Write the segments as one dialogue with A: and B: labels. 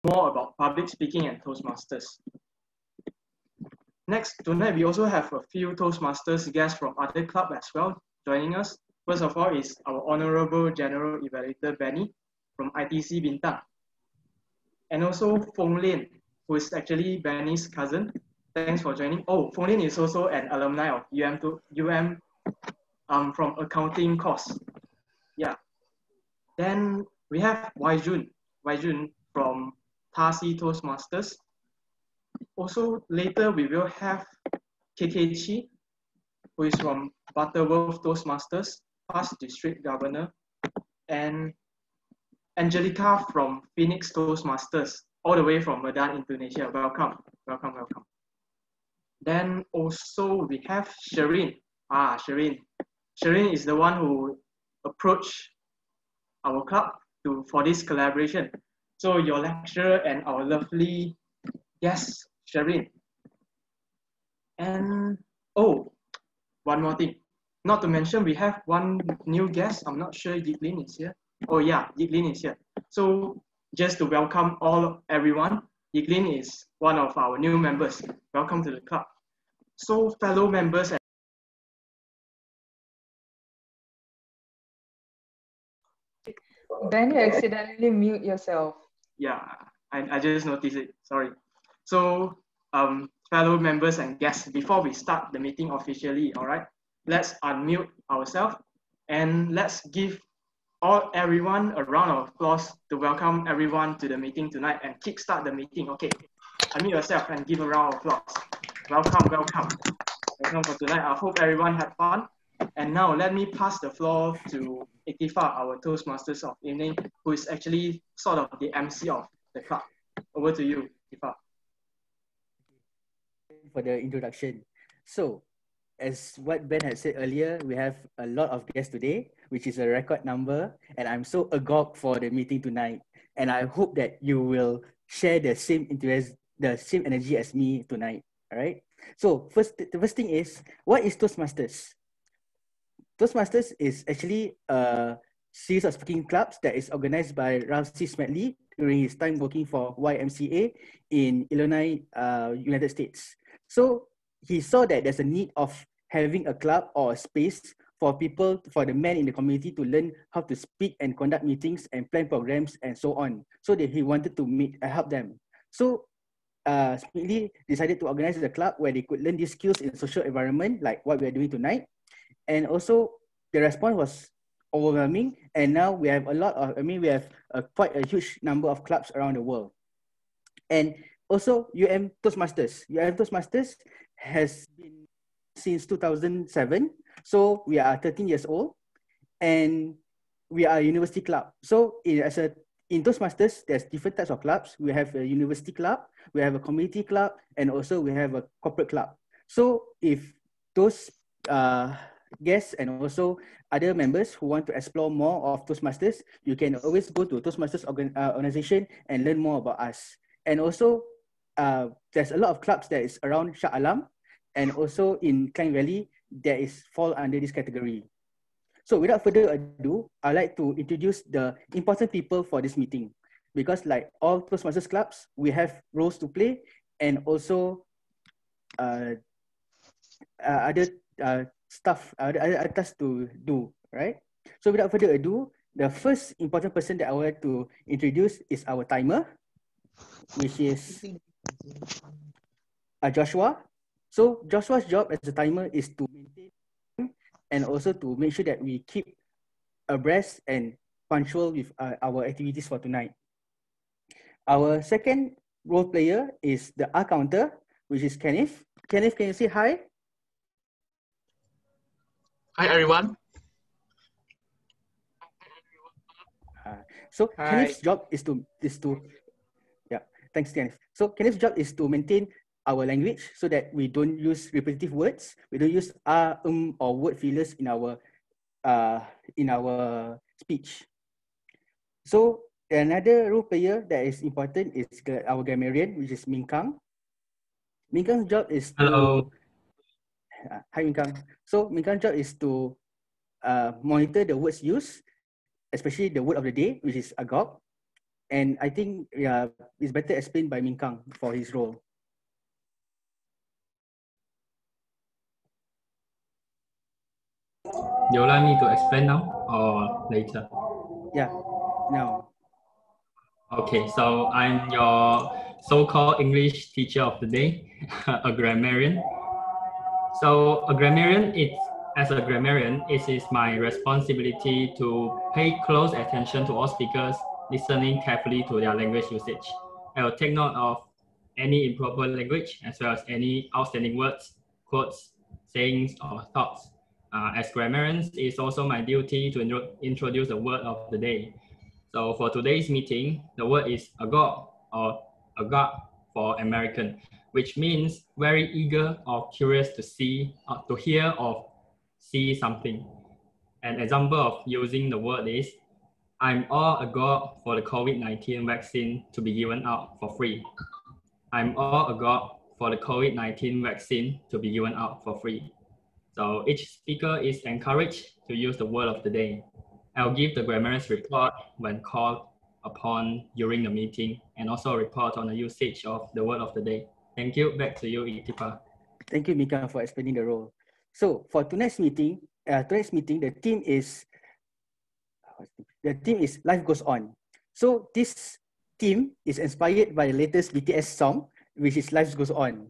A: more about public speaking and Toastmasters. Next, tonight we also have a few Toastmasters guests from other clubs as well joining us. First of all is our Honorable General Evaluator Benny from ITC Bintang. And also Fong Lin, who is actually Benny's cousin. Thanks for joining. Oh, Fong Lin is also an alumni of UM from accounting course. Yeah. Then we have Wai Jun from Tasi Toastmasters. Also later we will have KK Chi, who is from Butterworth Toastmasters, past district governor, and Angelica from Phoenix Toastmasters, all the way from Medan, Indonesia. Welcome, welcome, welcome. Then also we have Shireen. Shireen is the one who approached our club for this collaboration. So your lecturer and our lovely guest, Shireen. And oh, one more thing. Not to mention, we have one new guest. I'm not sure Yiglin is here. Oh yeah, Yiglin is here. So just to welcome everyone, Yiglin is one of our new members. Welcome to the club. So fellow members.
B: Ben, you accidentally mute yourself.
A: Yeah, I just noticed it. Sorry. So fellow members and guests, before we start the meeting officially, all right, let's unmute ourselves and let's give everyone a round of applause to welcome everyone to the meeting tonight and kickstart the meeting. Okay, unmute yourself and give a round of applause. Welcome, welcome. Welcome for tonight. I hope everyone had fun. And now let me pass the floor to Itifa, our Toastmasters of evening, who is actually sort of the MC of the club. Over to you, Itifa.
C: For the introduction. So, as what Ben had said earlier, we have a lot of guests today, which is a record number, and I'm so agog for the meeting tonight. And I hope that you will share the same interest, the same energy as me tonight. All right. So the first thing is, what is Toastmasters? Toastmasters is actually a series of speaking clubs that is organized by Ralph C. Smedley during his time working for YMCA in Illinois, United States. So he saw that there's a need of having a club or a space for people, for the men in the community to learn how to speak and conduct meetings and plan programs and so on. So that he wanted to help them. So Smedley decided to organize a club where they could learn these skills in social environment, like what we are doing tonight. And also the response was overwhelming. And now we have we have quite a huge number of clubs around the world. And also UM Toastmasters has been since 2007. So we are 13 years old and we are a university club. So in Toastmasters, there's different types of clubs. We have a university club, we have a community club, and also we have a corporate club. So if those guests and also other members who want to explore more of Toastmasters, you can always go to Toastmasters organization and learn more about us. And also, there's a lot of clubs that is around Shah Alam and also in Klang Valley that is fall under this category. So without further ado, I'd like to introduce the important people for this meeting, because like all Toastmasters clubs, we have roles to play and also other tasks to do, right? So without further ado, the first important person that I would like to introduce is our timer, which is Joshua. So Joshua's job as a timer is to maintain and also to make sure that we keep abreast and punctual with our activities for tonight. Our second role player is the R counter, which is Kenneth. Kenneth, can you say hi?
D: Hi, everyone.
C: So
D: Hi.
C: Kenneth's job is to yeah, thanks Kenneth. So Kenneth's job is to maintain our language so that we don't use repetitive words. We don't use or word fillers in our speech. So another role player that is important is our grammarian, which is Min Kang. Min Kang's job is
D: Hello.
C: Hi Min Kang. So Min Kang's job is to monitor the words used, especially the word of the day, which is Agog. And I think it's better explained by Min Kang for his role.
D: Do you like me to explain now or later?
C: Yeah, now.
D: Okay, so I'm your so-called English teacher of the day, a grammarian. So as a grammarian, it is my responsibility to pay close attention to all speakers, listening carefully to their language usage. I will take note of any improper language as well as any outstanding words, quotes, sayings, or thoughts. As grammarians, it's also my duty to introduce the word of the day. So for today's meeting, the word is agog or agog for American, which means very eager or curious to see, to hear or see something. An example of using the word is, I'm all agog for the COVID-19 vaccine to be given out for free. I'm all agog for the COVID-19 vaccine to be given out for free. So each speaker is encouraged to use the word of the day. I'll give the grammarian's report when called upon during the meeting and also report on the usage of the word of the day. Thank you. Back to you, Itipa.
C: Thank you, Mika, for explaining the role. So for tonight's meeting, the theme is Life Goes On. So this theme is inspired by the latest BTS song, which is Life Goes On.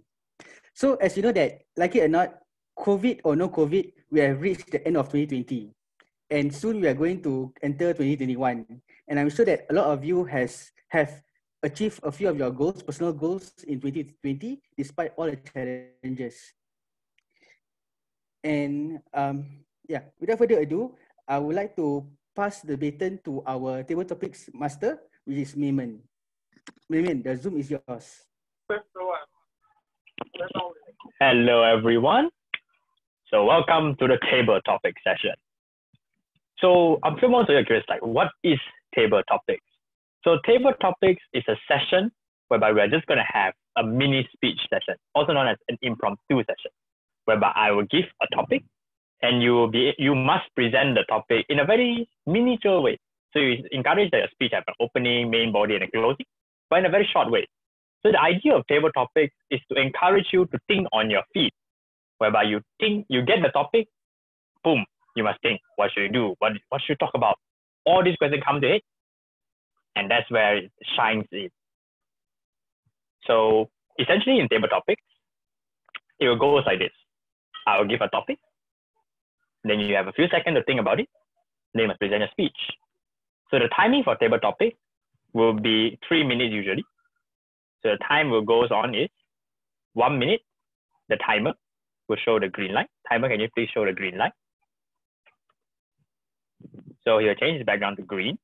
C: So as you know that, like it or not, COVID or no COVID, we have reached the end of 2020. And soon we are going to enter 2021. And I'm sure that a lot of you have achieved a few of your goals, personal goals in 2020, despite all the challenges. And without further ado, I would like to pass the baton to our table topics master, which is Meimen. Meimen, the Zoom is yours.
E: Hello, everyone. So welcome to the table topic session. So I'm sure most of you are curious, like, what is table topics? So table topics is a session whereby we're just going to have a mini speech session, also known as an impromptu session, whereby I will give a topic and you must present the topic in a very miniature way. So you encourage that your speech have an opening, main body, and a closing, but in a very short way. So the idea of table topics is to encourage you to think on your feet, whereby you get the topic, boom, you must think, what should you do? What should you talk about? All these questions come to it, and that's where it shines in. So essentially in table topics, it will go like this. I will give a topic, then you have a few seconds to think about it, then you must present your speech. So the timing for table topic will be 3 minutes usually. So the time will goes on is 1 minute. The timer will show the green light. Timer, can you please show the green light? So he'll change his background to green.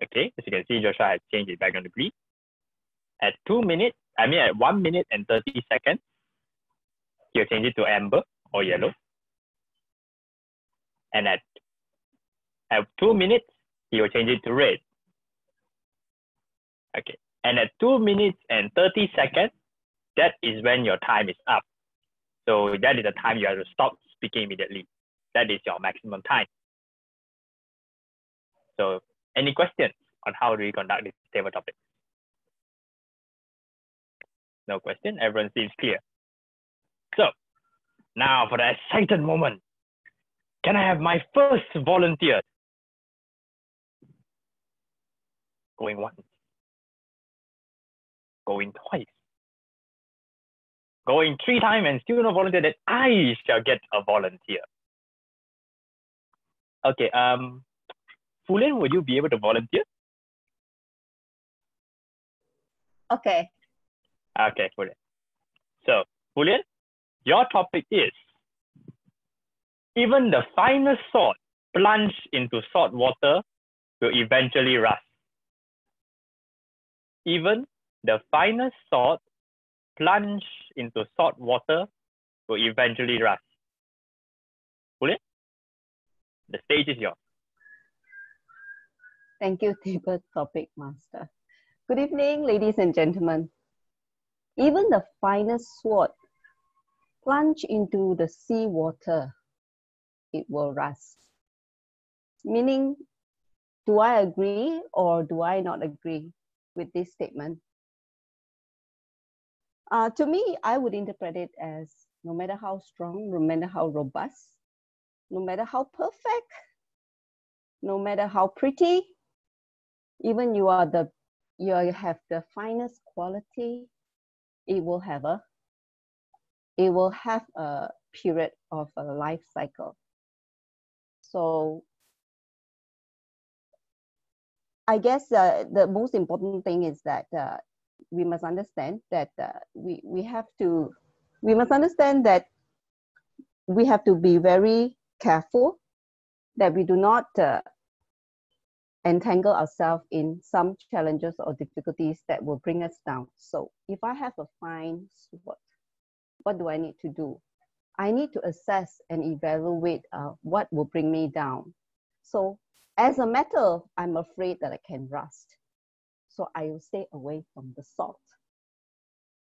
E: Okay, as you can see, Joshua has changed his background to green. At 1 minute and 30 seconds, he'll change it to amber or yellow. And at 2 minutes, he will change it to red. Okay, and at 2 minutes and 30 seconds, that is when your time is up. So that is the time you have to stop speaking immediately. That is your maximum time. So any questions on how do we conduct this table topic? No question, everyone seems clear. So now for the excited moment, can I have my first volunteer? Going once, going twice, going 3 times and still no volunteer, then I shall get a volunteer. Okay, Fulian, would you be able to volunteer?
F: Okay.
E: Okay, Fulian. So, Fulian, your topic is, even the finest salt plunged into salt water will eventually rust. Even the finest salt plunged into salt water will eventually rust. Fulian, the stage is yours.
F: Thank you, table topic master. Good evening, ladies and gentlemen. Even the finest sword plunge into the sea water, it will rust. Meaning, do I agree or do I not agree with this statement? To me, I would interpret it as no matter how strong, no matter how robust, no matter how perfect, no matter how pretty, even you have the finest quality, it will have a period of a life cycle. So I guess the most important thing is that we must understand that we have to be very careful that we do not entangle ourselves in some challenges or difficulties that will bring us down. So if I have a fine sword, what do I need to do? I need to assess and evaluate what will bring me down. So as a metal, I'm afraid that I can rust. So I will stay away from the salt.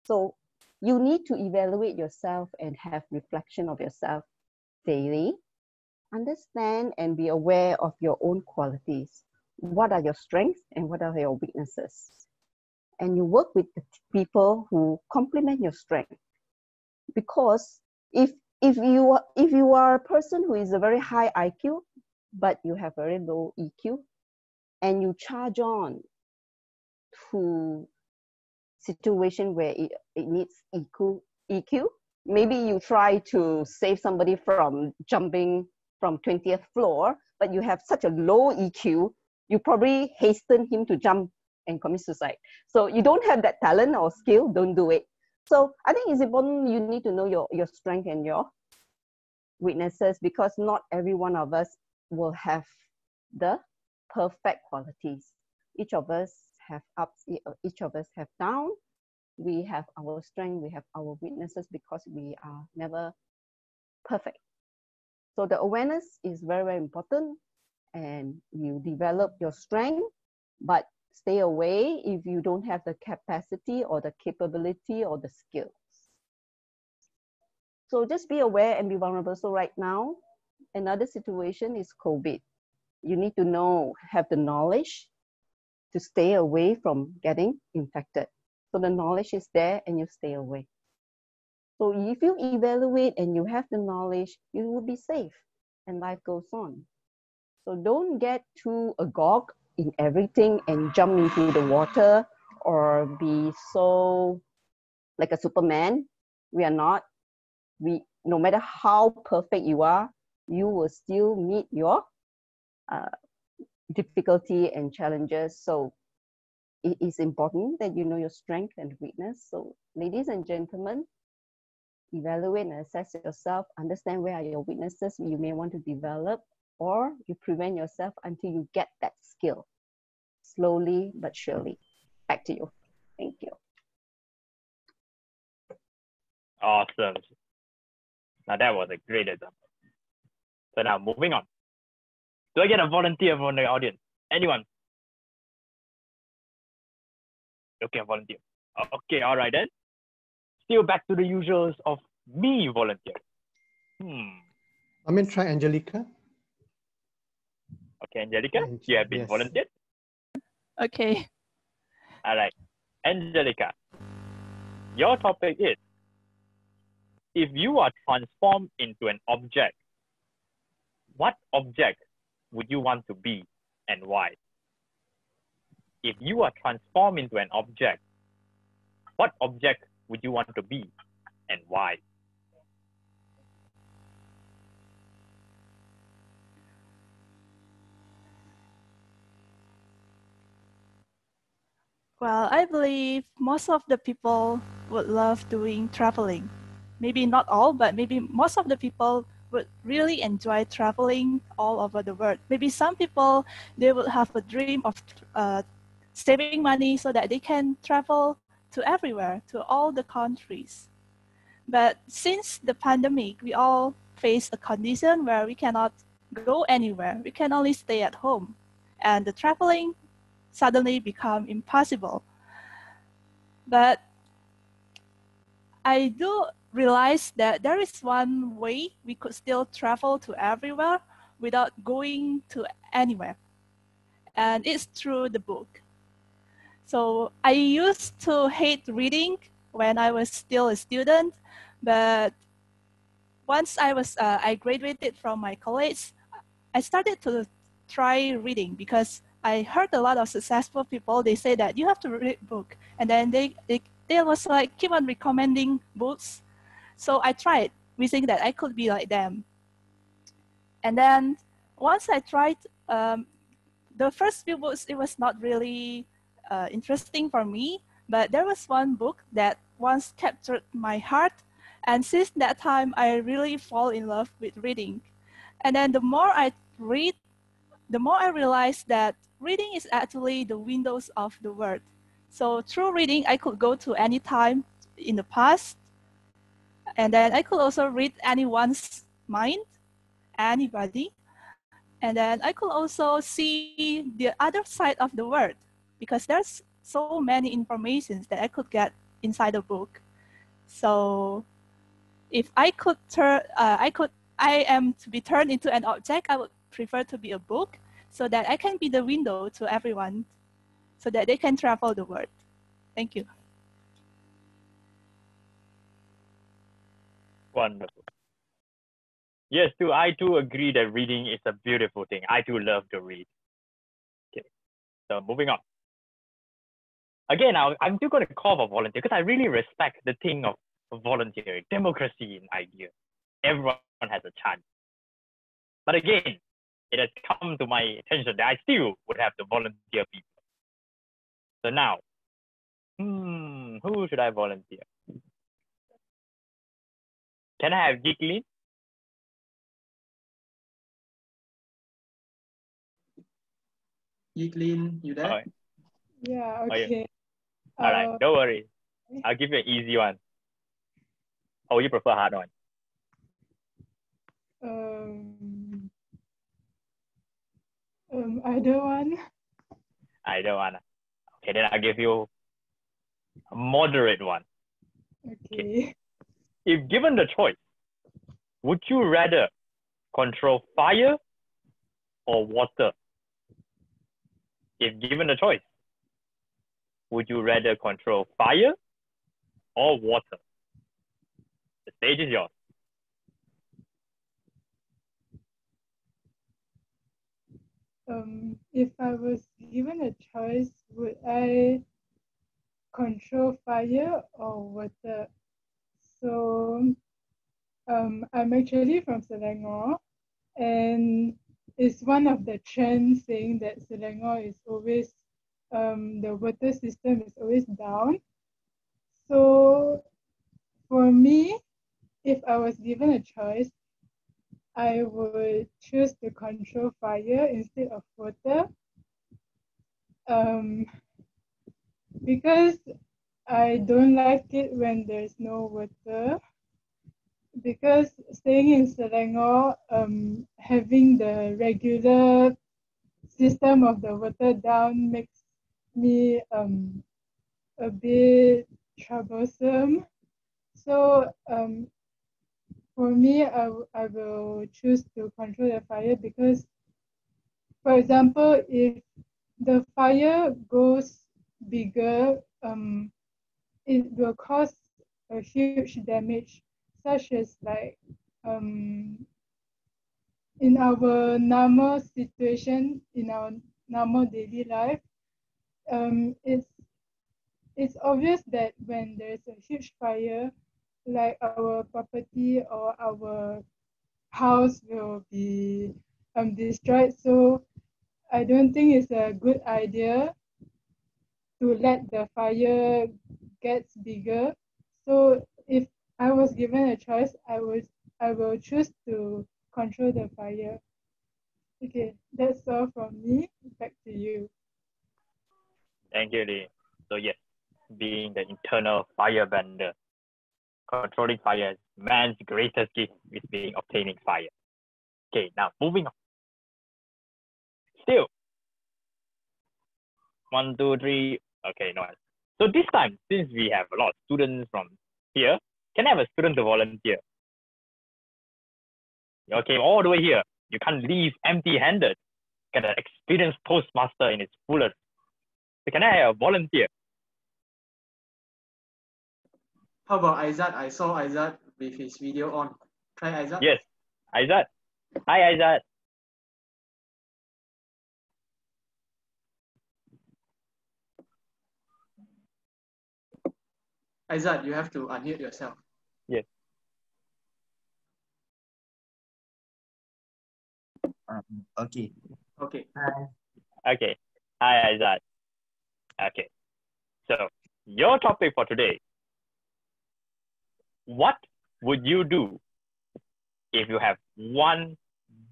F: So you need to evaluate yourself and have reflection of yourself daily. Understand and be aware of your own qualities. What are your strengths and what are your weaknesses? And you work with the people who complement your strength. Because if you are a person who is a very high IQ, but you have very low EQ, and you charge on to situation where it needs EQ, maybe you try to save somebody from jumping from 20th floor, but you have such a low EQ, you probably hasten him to jump and commit suicide. So you don't have that talent or skill, don't do it. So I think it's important you need to know your strength and your weaknesses, because not every one of us will have the perfect qualities. Each of us have ups, each of us have down. We have our strength, we have our weaknesses, because we are never perfect. So the awareness is very, very important, and you develop your strength, but stay away if you don't have the capacity or the capability or the skills. So just be aware and be vulnerable. So right now, another situation is COVID. You need to know, have the knowledge to stay away from getting infected. So the knowledge is there and you stay away. So if you evaluate and you have the knowledge, you will be safe and life goes on. So don't get too agog in everything and jump into the water or be so like a Superman. We are not. No matter how perfect you are, you will still meet your difficulty and challenges. So it is important that you know your strength and weakness. So ladies and gentlemen, evaluate and assess yourself, understand where are your weaknesses you may want to develop, or you prevent yourself until you get that skill. Slowly but surely. Back to you. Thank you.
E: Awesome. Now that was a great example. So now moving on. Do I get a volunteer from the audience? Anyone? Okay, a volunteer. Okay, all right then. Still back to the usuals of me volunteer.
G: I'm going to try Angelica.
E: Okay, Angelica, you have been
G: yes.
E: volunteered.
B: Okay.
E: All right. Angelica, your topic is, if you are transformed into an object, what object would you want to be and why? If you are transformed into an object, what object would you want to be and why?
H: Well, I believe most of the people would love doing traveling. Maybe not all, but maybe most of the people would really enjoy traveling all over the world. Maybe some people, they would have a dream of saving money so that they can travel to everywhere, to all the countries. But since the pandemic, we all face a condition where we cannot go anywhere. We can only stay at home. And the traveling suddenly become impossible. But I do realize that there is one way we could still travel to everywhere without going to anywhere. and it's through the book. So I used to hate reading when I was still a student, but once I graduated from my college, I started to try reading because I heard a lot of successful people, they say that you have to read book. And then they was like, keep on recommending books. So I tried, wishing that I could be like them. And then once I tried, the first few books, it was not really interesting for me, but there was one book that once captured my heart. And since that time, I really fall in love with reading. And then the more I read, the more I realized that reading is actually the windows of the world. So through reading, I could go to any time in the past, and then I could also read anyone's mind, anybody, and then I could also see the other side of the world because there's so many informations that I could get inside a book. So if I could I am to be turned into an object, I would prefer to be a book so that I can be the window to everyone so that they can travel the world. Thank you.
E: Wonderful. Yes, I too agree that reading is a beautiful thing. I too love to read. Okay, so moving on. Again, I'm still going to call for volunteer because I really respect the thing of volunteering, democracy in idea. Everyone has a chance. But again, it has come to my attention that I still would have to volunteer people. So now, who should I volunteer? Can I have Giglin?
A: Yiglin, you there?
E: Right.
I: Yeah,
E: Oh, yeah.
I: okay.
E: All right, don't worry. I'll give you an easy one. Oh, you prefer hard one?
I: Either one.
E: I don't want. Okay, then I'll give you a moderate one.
I: Okay.
E: If given the choice, would you rather control fire or water? If given the choice, would you rather control fire or water? The stage is yours.
I: If I was given a choice, would I control fire or water? So I'm actually from Selangor, and it's one of the trends saying that Selangor is always the water system is always down. So for me, if I was given a choice, I would choose to control fire instead of water. Because I don't like it when there's no water. Because staying in Selangor, having the regular system of the water down makes me a bit troublesome. So for me, I will choose to control the fire because, for example, if the fire goes bigger, it will cause a huge damage, such as like in our normal situation, in our normal daily life, it's obvious that when there's a huge fire, like our property or our house will be destroyed. So I don't think it's a good idea to let the fire get bigger. So if I was given a choice, I will choose to control the fire. Okay, that's all from me. Back to you.
E: Thank you, Lee. So yes, being the internal firebender, controlling fire is man's greatest gift is being obtaining fire. Okay, now moving on. Still, 1, 2, 3. Okay, no. So this time, since we have a lot of students from here, can I have a student to volunteer? Okay, all the way here. You can't leave empty-handed. get an experienced Toastmaster in its fullest. So can I have a volunteer?
A: How about Aizat? I saw Aizat with his video on. Try Aizat.
E: Yes, Aizat. Hi, Aizat.
A: Aizat, you have to unmute yourself.
E: Yes.
J: Okay.
A: Okay.
E: Okay. Hi, Aizat. Okay. So, your topic for today. What would you do if you have 1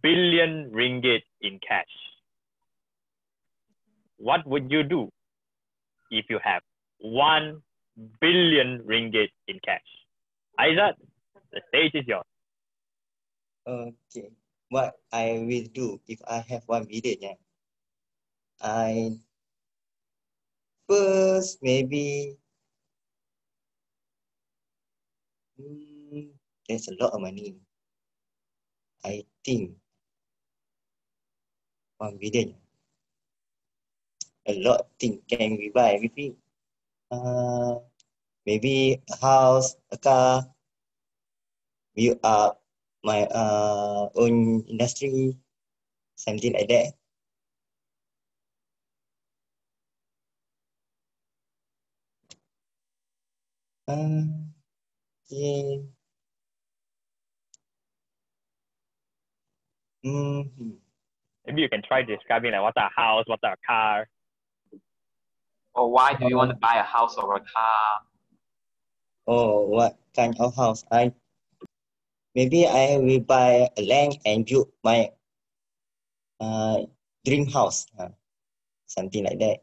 E: billion ringgit in cash? What would you do if you have 1 billion ringgit in cash? Aizat, the stage is yours.
J: Okay. What I will do if I have 1 billion, yeah. I first maybe there's a lot of money. I think 1 billion. A lot of things can we buy with it. Maybe a house, a car, build up my own industry, something like that. Yeah.
E: Maybe you can try describing like what's a house, what's a car.
K: Or why do you want to buy a house or a car?
J: Oh, what kind of house? Maybe I will buy a land and build my dream house, something like that.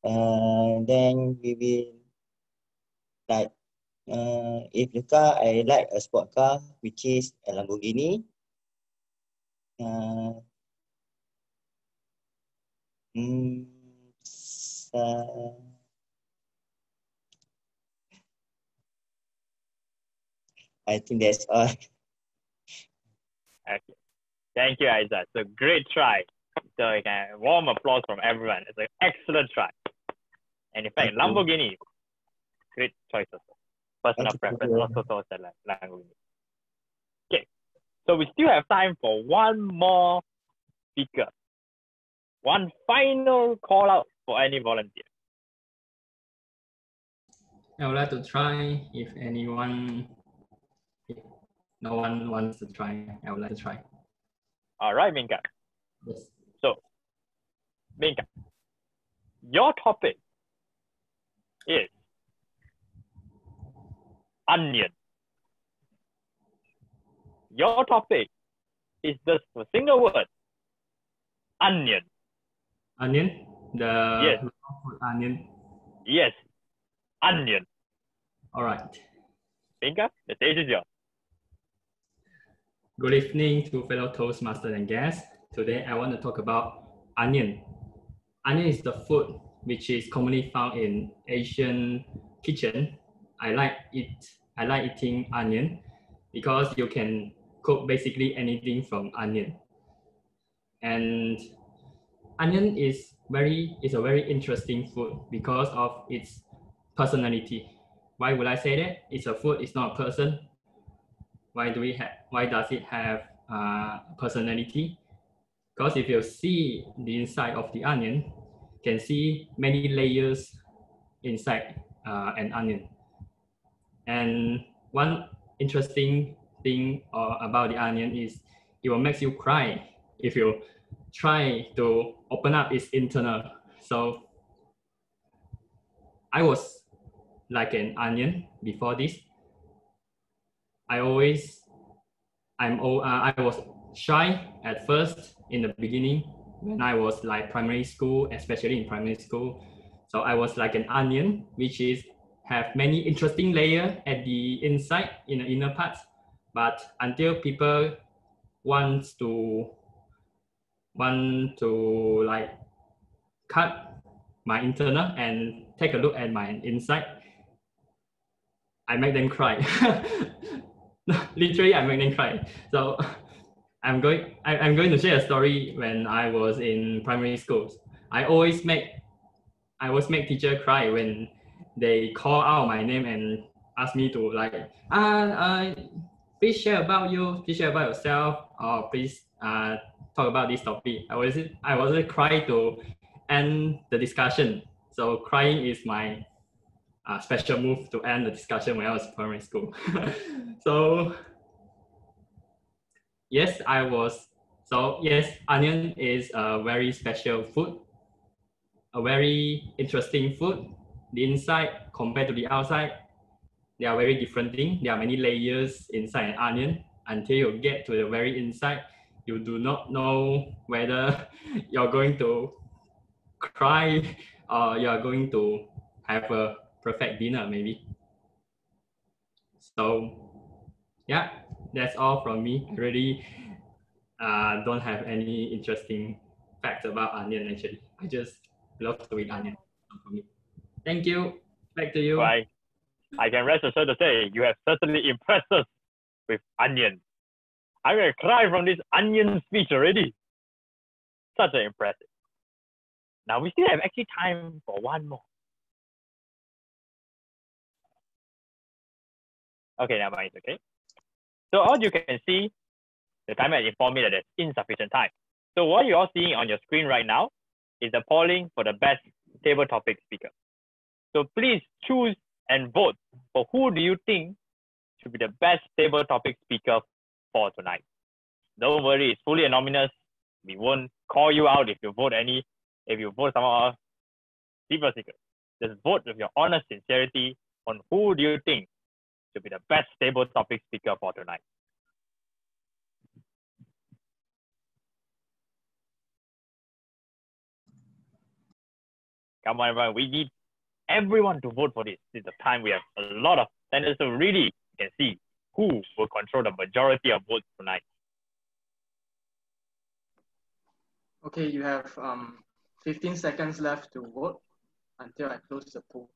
J: Then we will like if the car I like a sport car, which is a Lamborghini. I think that's all.
E: Okay. Thank you, Aizat. So great try. So you can warm applause from everyone. It's an excellent try. And in fact, Lamborghini, great choice also. Personal preference, also towards the Lamborghini. Okay. So we still have time for one more speaker. One final call out for any volunteer.
D: I would like to try if no one wants to try, I would like to try.
E: All right, Minka.
D: Yes.
E: So, Minka, your topic is onion. Your topic is just a single word, onion.
D: Onion? The
E: yes.
D: Onion?
E: Yes, onion.
D: All right.
E: Minka, the stage is yours.
D: Good evening to fellow Toastmasters and guests. Today I want to talk about onion. Onion is the food which is commonly found in Asian kitchen. I like eating onion because you can cook basically anything from onion. And onion is a very interesting food because of its personality. Why would I say that? It's a food, it's not a person. Why does it have personality? Because if you see the inside of the onion, you can see many layers inside an onion. And one interesting thing about the onion is it will make you cry if you try to open up its internal. So I was like an onion before this. I was shy at first in the beginning when I was like primary school, especially in primary school. So I was like an onion, which have many interesting layers at the inside, in the inner parts. But until people want to like cut my internal and take a look at my inside, I make them cry. Literally, I make them cry. So I'm going to share a story when I was in primary schools. I always make teacher cry when they call out my name and ask me to like please share about you, please share about yourself, or please talk about this topic. I was cry to end the discussion. So crying is my special move to end the discussion when I was in primary school. So yes, onion is a very special food, a very interesting food. The inside compared to the outside, they are very different things. There are many layers inside an onion. Until you get to the very inside, you do not know whether you're going to cry or you're going to have a perfect dinner maybe. So yeah, that's all from me. Really don't have any interesting facts about onion actually. I just love to eat onion. For me. Thank you. Back to you.
E: Bye. I can rest assured to say you have certainly impressed us with onion. I'm gonna cry from this onion speech already. Such an impressive. Now we still have actually time for one more. Okay, never mind. Okay. So all you can see, the timer has informed me that there's insufficient time. So what you're all seeing on your screen right now is the polling for the best table topic speaker. So please choose and vote for who do you think should be the best table topic speaker for tonight. Don't worry, it's fully anonymous. We won't call you out if you vote someone else. Super secret. Just vote with your honest sincerity on who do you think should be the best table topic speaker for tonight. Come on, everyone. We need everyone to vote for this. This is the time we have a lot of standards, so really you can see who will control the majority of votes tonight.
A: Okay, you have 15 seconds left to vote until I close the poll.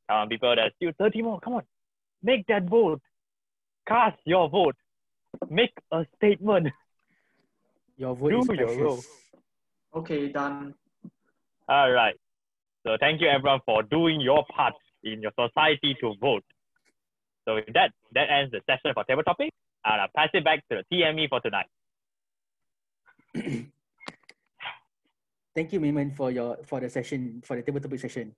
E: Come on, people, there's still 30 more. Come on, make that vote. Cast your vote. Make a statement.
C: Your vote is precious.
A: Okay, done.
E: All right. So thank you everyone for doing your part in your society to vote. So with that ends the session for table topic. And I'll pass it back to the TME for tonight.
C: Thank you, Maiman, for the table topic session.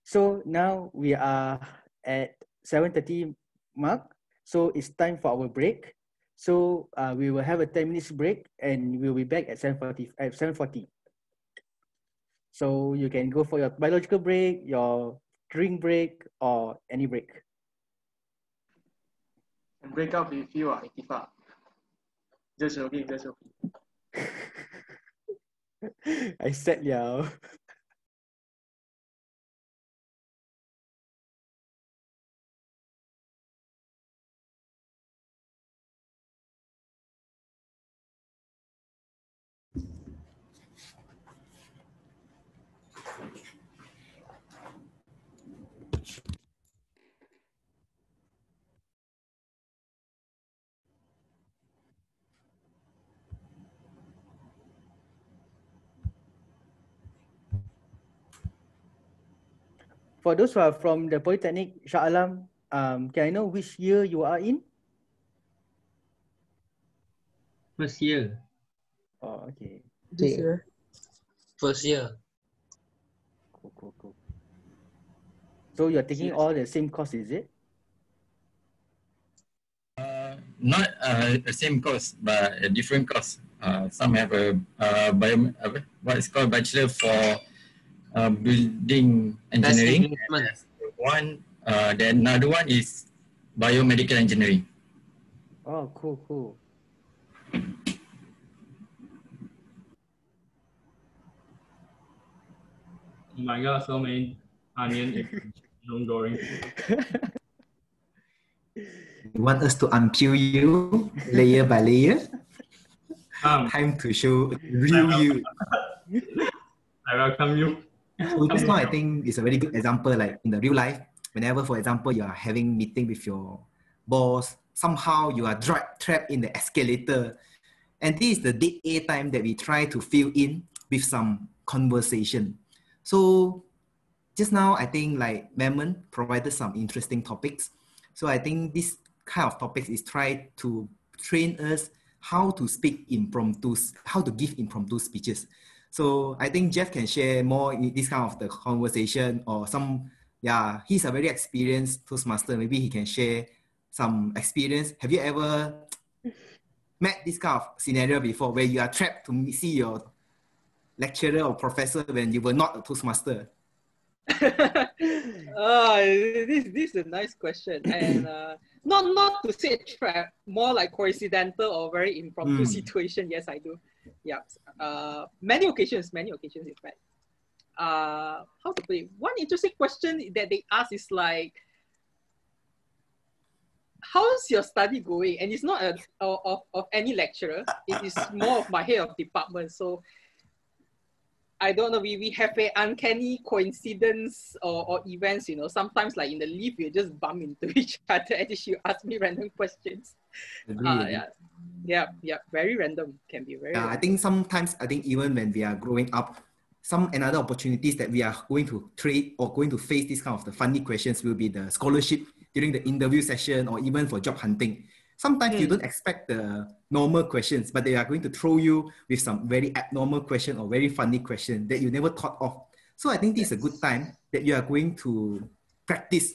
C: So now we are at 7:30 mark. So it's time for our break. So we will have a 10 minutes break and we'll be back at 7:40. So you can go for your biological break, your drink break, or any break.
A: And break up with you, Itifa. Just joking, just joking.
C: I said, yeah. For those who are from the Polytechnic Shah Alam, can I know which year you are in?
L: First year.
C: Oh, okay.
L: This year. First year.
C: Cool. So you're taking all the same course, is it?
M: Not the same course, but a different course. Some have a what is called bachelor for building engineering. Then another one is biomedical engineering.
C: Oh, cool.
D: Oh my god, so many onion in going.
N: You want us to unpeel you layer by layer? Time to show real you.
D: I welcome you.
N: So this one I think is a very good example, like in the real life, whenever, for example, you are having meeting with your boss, somehow you are trapped in the escalator. And this is the dead air time that we try to fill in with some conversation. So just now, I think like Mammon provided some interesting topics. So I think this kind of topics is try to train us how to speak impromptu, how to give impromptu speeches. So I think Jeff can share more in this kind of the conversation or some, yeah, he's a very experienced Toastmaster. Maybe he can share some experience. Have you ever met this kind of scenario before where you are trapped to see your lecturer or professor when you were not a Toastmaster?
O: This is a nice question, and not to say trap, more like coincidental or very impromptu situation. Yes, I do. Yeah, many occasions in fact. How to put it? One interesting question that they ask is like, how's your study going? And it's not of any lecturer. It is more of my head of department. So I don't know, we have an uncanny coincidence or events, you know, sometimes like in the lift, you just bump into each other and you ask me random questions. Yeah, very random, can be very random.
N: I think sometimes, even when we are growing up, some another opportunities that we are going to trade or going to face this kind of the funny questions will be the scholarship during the interview session or even for job hunting. Sometimes you don't expect the normal questions, but they are going to throw you with some very abnormal question or very funny question that you never thought of. So I think this is a good time that you are going to practice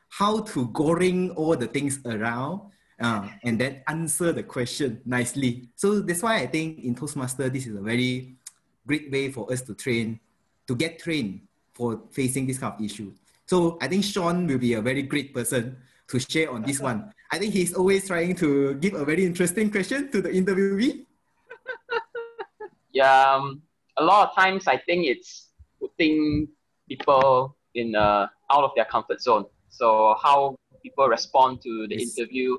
N: how to goreng all the things around and then answer the question nicely. So that's why I think in Toastmaster, this is a very great way for us to get trained for facing this kind of issue. So I think Sean will be a very great person to share on this one. I think he's always trying to give a very interesting question to the interviewee.
K: Yeah, a lot of times I think it's putting people in out of their comfort zone. So how people respond to the interview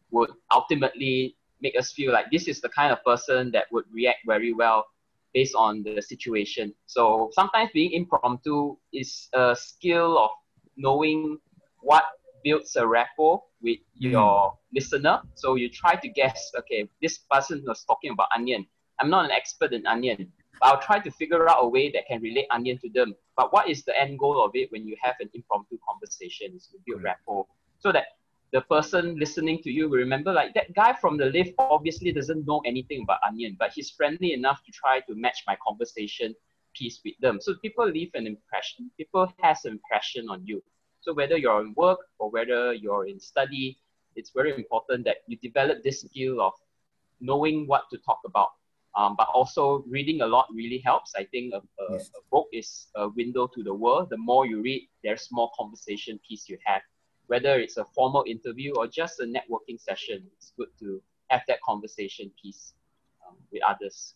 K: would ultimately make us feel like this is the kind of person that would react very well based on the situation. So sometimes being impromptu is a skill of knowing what builds a rapport with your listener. So you try to guess, okay, this person was talking about onion. I'm not an expert in onion, but I'll try to figure out a way that can relate onion to them. But what is the end goal of it when you have an impromptu conversation is to build rapport so that the person listening to you will remember, like, that guy from the lift obviously doesn't know anything about onion, but he's friendly enough to try to match my conversation piece with them. So people leave an impression, people has an impression on you. So whether you're in work or whether you're in study, it's very important that you develop this skill of knowing what to talk about. But also reading a lot really helps. I think a book is a window to the world. The more you read, there's more conversation piece you have. Whether it's a formal interview or just a networking session, it's good to have that conversation piece with others.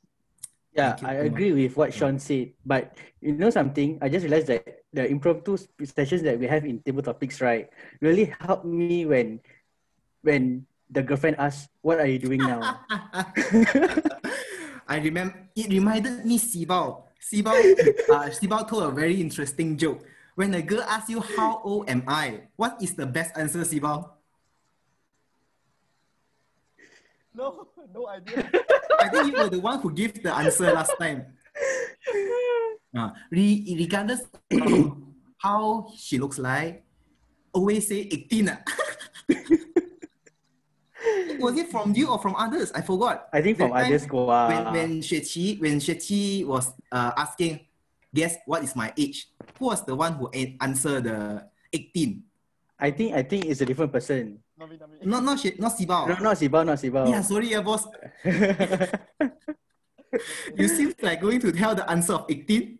C: Yeah, I agree with what Sean said. But you know something? I just realized that the impromptu sessions that we have in table topics, right, really helped me when the girlfriend asks, "What are you doing now?"
N: I remember it reminded me Sibao. Sibao told a very interesting joke. When a girl asks you, "How old am I?" What is the best answer, Sibao?
P: No idea.
N: I think you were the one who gave the answer last time. Regardless of how she looks like, always say 18. Was it from you or from others? I forgot.
C: I think from others.
N: When Shechi was asking, guess what is my age? Who was the one who answered the 18?
C: I think it's a different person.
N: Not Sibao.
C: No, not Sibao.
N: Yeah, sorry, boss. You seem like going to tell the answer of 18.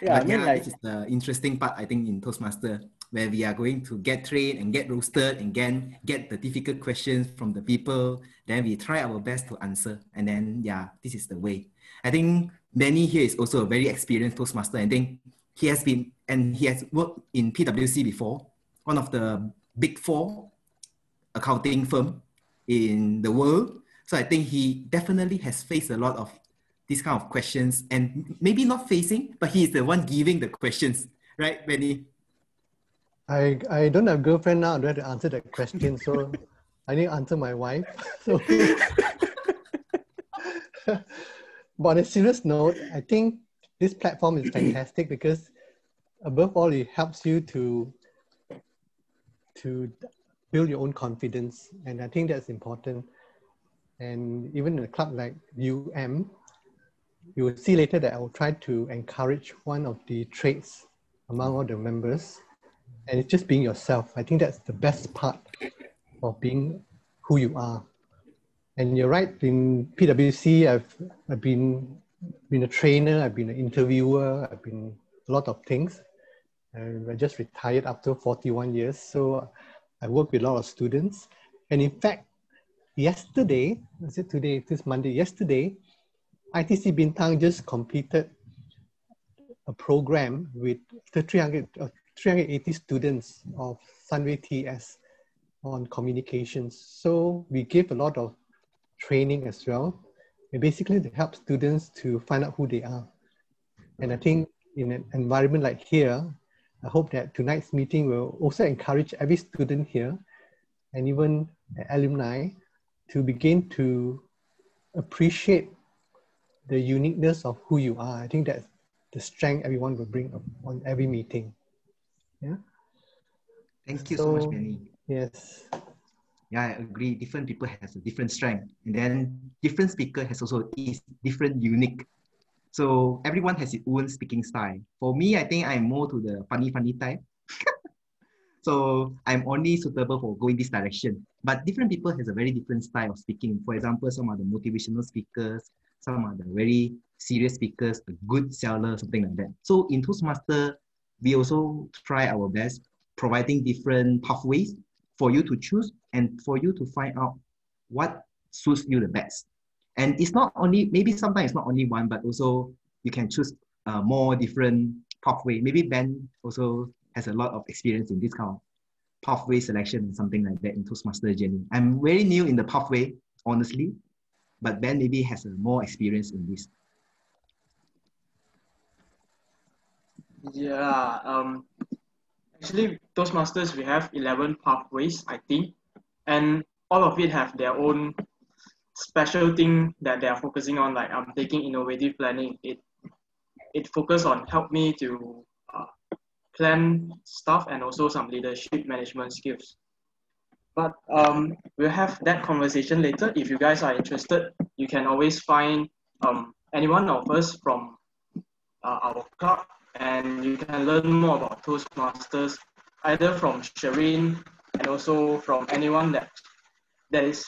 C: Yeah,
N: this is the interesting part, I think, in Toastmaster, where we are going to get trained and get roasted and get the difficult questions from the people. Then we try our best to answer. And then, this is the way. I think Benny here is also a very experienced Toastmaster. I think he has worked in PwC before, one of the big 4 accounting firm in the world. So I think he definitely has faced a lot of these kind of questions, and maybe not facing, but he is the one giving the questions, right, Benny?
G: I don't have a girlfriend now. I don't have to answer that question, so I need to answer my wife. So, but on a serious note, I think this platform is fantastic because above all, it helps you to build your own confidence, and I think that's important. And even in a club like UM, you will see later that I will try to encourage one of the traits among all the members, and it's just being yourself. I think that's the best part of being who you are. And you're right, in PwC, I've been a trainer, I've been an interviewer, I've been a lot of things. And I just retired after 41 years. So I work with a lot of students. And in fact, yesterday, was it today, this Monday, yesterday, ITC Bintang just completed a program with 380 students of Sunway TS on communications. So we give a lot of training as well, and basically to help students to find out who they are. And I think in an environment like here, I hope that tonight's meeting will also encourage every student here and even alumni to begin to appreciate the uniqueness of who you are. I think that's the strength everyone will bring up on every meeting. Yeah.
N: Thank you so much, Benny.
G: Yes.
N: Yeah, I agree. Different people has a different strength, and then different speaker has also is different unique. So everyone has its own speaking style. For me, I think I'm more to the funny type. So I'm only suitable for going this direction. But different people has a very different style of speaking. For example, some are the motivational speakers, some are the very serious speakers, a good seller, something like that. So in Toastmaster, we also try our best, providing different pathways for you to choose and for you to find out what suits you the best. And it's not only, maybe sometimes it's not only one, but also you can choose more different pathway. Maybe Ben also has a lot of experience in this kind of pathway selection and something like that in Toastmaster journey. I'm very new in the pathway, honestly, but Ben maybe has a more experience in this.
A: Yeah, actually Toastmasters, we have 11 pathways, I think, and all of it have their own special thing that they are focusing on. Like I'm taking innovative planning. It focus on help me to plan stuff and also some leadership management skills. But we'll have that conversation later. If you guys are interested, you can always find any one of us from our club, and you can learn more about Toastmasters either from Shireen and also from anyone that is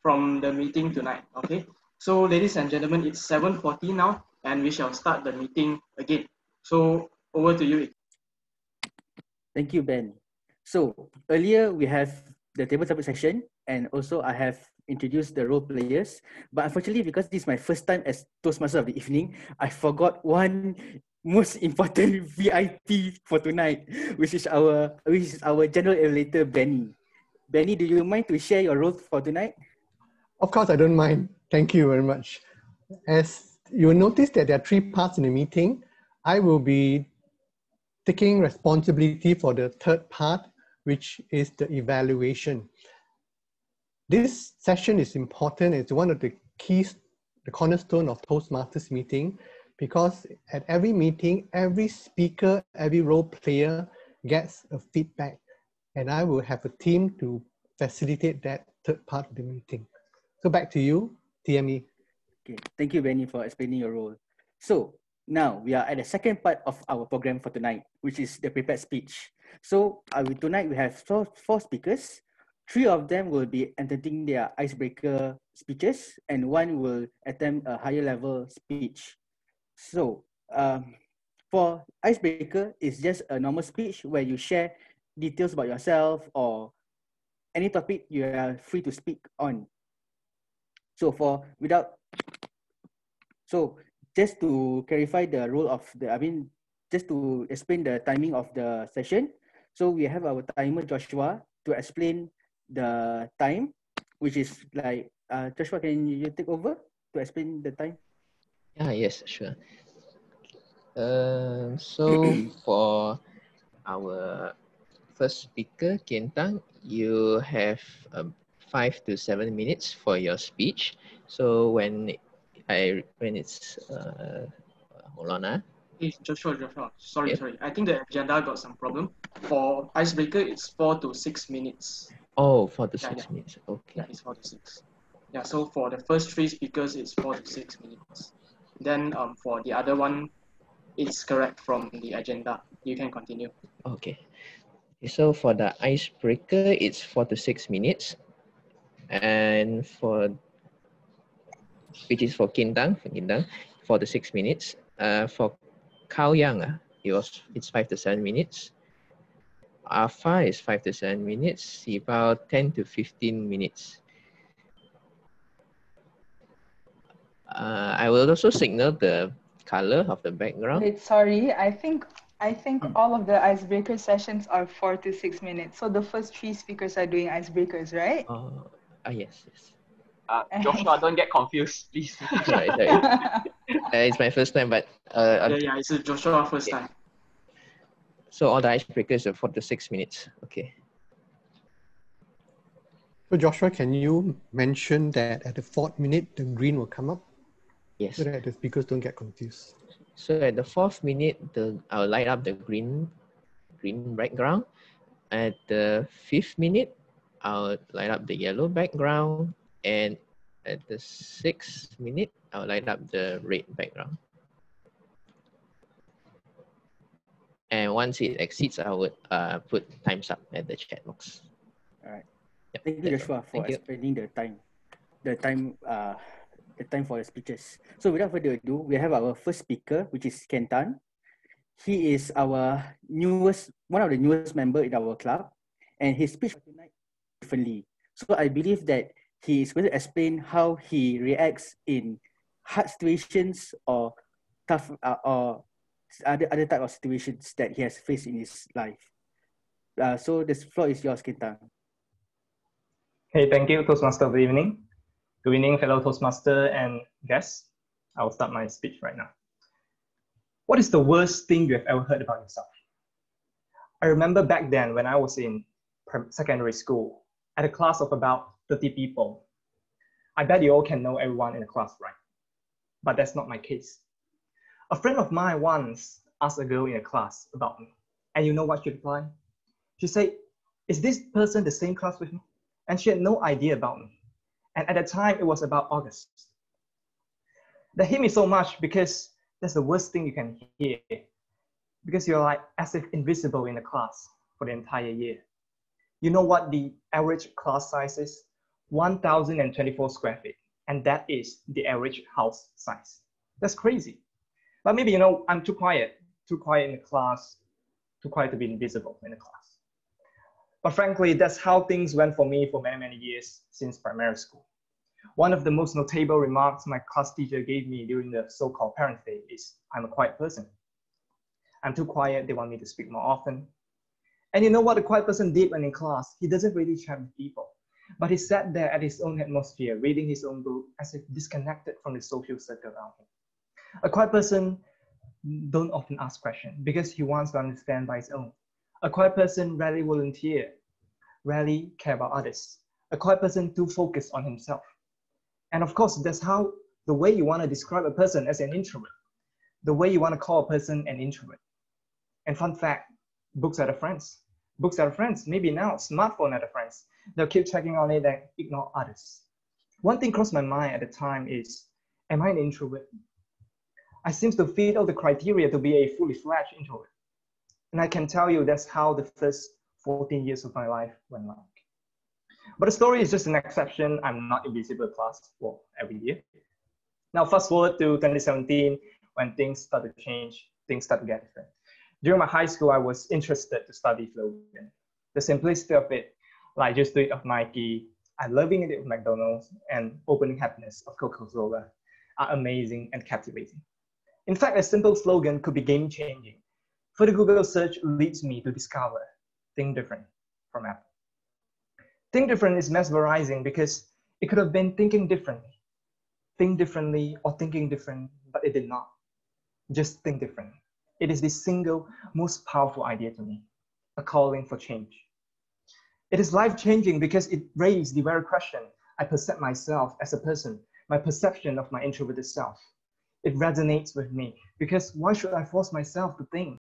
A: from the meeting tonight. Okay, so ladies and gentlemen, it's 7:40 now, and we shall start the meeting again. So over to you.
C: Thank you, Ben. So earlier we have the table topic section, and also I have introduced the role players. But unfortunately, because this is my first time as Toastmaster of the evening, I forgot one most important VIP for tonight, which is our general evaluator, Benny. Benny, do you mind to share your role for tonight?
G: Of course, I don't mind. Thank you very much. As you will notice that there are 3 parts in the meeting, I will be taking responsibility for the 3rd part, which is the evaluation. This session is important. It's one of the keys, the cornerstone of Toastmasters meeting, because at every meeting, every speaker, every role player gets a feedback, and I will have a team to facilitate that 3rd part of the meeting. So back to you, TME.
C: Okay, thank you, Benny, for explaining your role. So now we are at the 2nd part of our program for tonight, which is the prepared speech. So tonight we have 4 speakers. 3 of them will be attempting their icebreaker speeches, and 1 will attempt a higher level speech. So for icebreaker, it's just a normal speech where you share details about yourself or any topic you are free to speak on. So just to clarify the role of just to explain the timing of the session. So we have our timer, Joshua, to explain the time, which is like, Joshua, can you take over to explain the time?
Q: Yes, sure. So for our first speaker, Kentang, you have 5 to 7 minutes for your speech. So when it's hold on.
A: Hey, Joshua, sorry. I think the agenda got some problem. For icebreaker, it's 4 to 6 minutes.
Q: Oh, 4 to 6 minutes. Okay.
A: Yeah, it's 4 to 6. Yeah, so for the first 3 speakers, it's 4 to 6 minutes. Then for the other one, it's correct from the agenda. You can continue.
Q: Okay. So for the icebreaker, it's 4 to 6 minutes. And which is for Kintang, 4 to 6 minutes. For Kao Yang, it's 5 to 7 minutes. Alpha is 5 to 7 minutes, about 10 to 15 minutes. I will also signal the color of the background.
R: Wait, sorry. I think all of the icebreaker sessions are 4 to 6 minutes. So the first 3 speakers are doing icebreakers, right?
Q: Yes.
K: Joshua, don't get confused, please.
Q: Sorry. It's my first time, but
A: it's Joshua first time.
Q: So all the icebreakers are 4 to 6 minutes. Okay.
G: So Joshua, can you mention that at the 4th minute, the green will come up?
Q: Yes.
G: So that the speakers don't get confused.
Q: So at the 4th minute, I'll light up the green background. At the 5th minute, I'll light up the yellow background. And at the 6th minute, I'll light up the red background. And once it exceeds, I would put times up at the chat box.
C: All right. Thank you, Joshua, for explaining the time for the speeches. So without further ado, we have our first speaker, which is Kentan. He is one of the newest member in our club, and his speech tonight is differently. So I believe that he is going to explain how he reacts in hard situations or tough or other type of situations that he has faced in his life. So the floor is yours, Kentan.
S: Hey, thank you, Toastmaster of the evening. Good evening, fellow Toastmaster and guests. I will start my speech right now. What is the worst thing you have ever heard about yourself? I remember back then when I was in secondary school, at a class of about 30 people. I bet you all can know everyone in the class, right? But that's not my case. A friend of mine once asked a girl in a class about me. And you know what she replied? She said, "Is this person the same class with me?" And she had no idea about me. And at the time, it was about August. That hit me so much because that's the worst thing you can hear. Because you're like as if invisible in the class for the entire year. You know what the average class size is? 1,024 square feet. And that is the average house size. That's crazy. But maybe, I'm too quiet in the class, too quiet to be invisible in the class. But frankly, that's how things went for me for many, many years since primary school. One of the most notable remarks my class teacher gave me during the so-called parent day is, "I'm a quiet person. I'm too quiet, they want me to speak more often." And you know what a quiet person did when in class? He doesn't really chat with people, but he sat there at his own atmosphere, reading his own book as if disconnected from the social circle around him. A quiet person don't often ask questions because he wants to understand by his own. A quiet person rarely volunteer, rarely care about others. A quiet person too focused on himself. And of course, that's how the way you want to describe a person as an introvert, the way you want to call a person an introvert. And fun fact, books are the friends. Books are the friends. Maybe now, smartphone are the friends. They'll keep checking on it and ignore others. One thing crossed my mind at the time is, am I an introvert? I seem to fit all the criteria to be a fully fledged introvert. And I can tell you that's how the first 14 years of my life went like. But the story is just an exception. I'm not invisible class for every year. Now fast forward to 2017, when things start to change, things start to get different. During my high school, I was interested to study slogan. The simplicity of it, like just do it of Nike, and loving it of McDonald's, and opening happiness of Coca-Cola are amazing and captivating. In fact, a simple slogan could be game-changing. Further Google search leads me to discover Think Different from Apple. Think Different is mesmerizing because it could have been thinking differently. think differently or thinking different, but it did not. Just think different. It is the single most powerful idea to me, a calling for change. It is life-changing because it raised the very question I perceive myself as a person, my perception of my introverted self. It resonates with me because why should I force myself to think?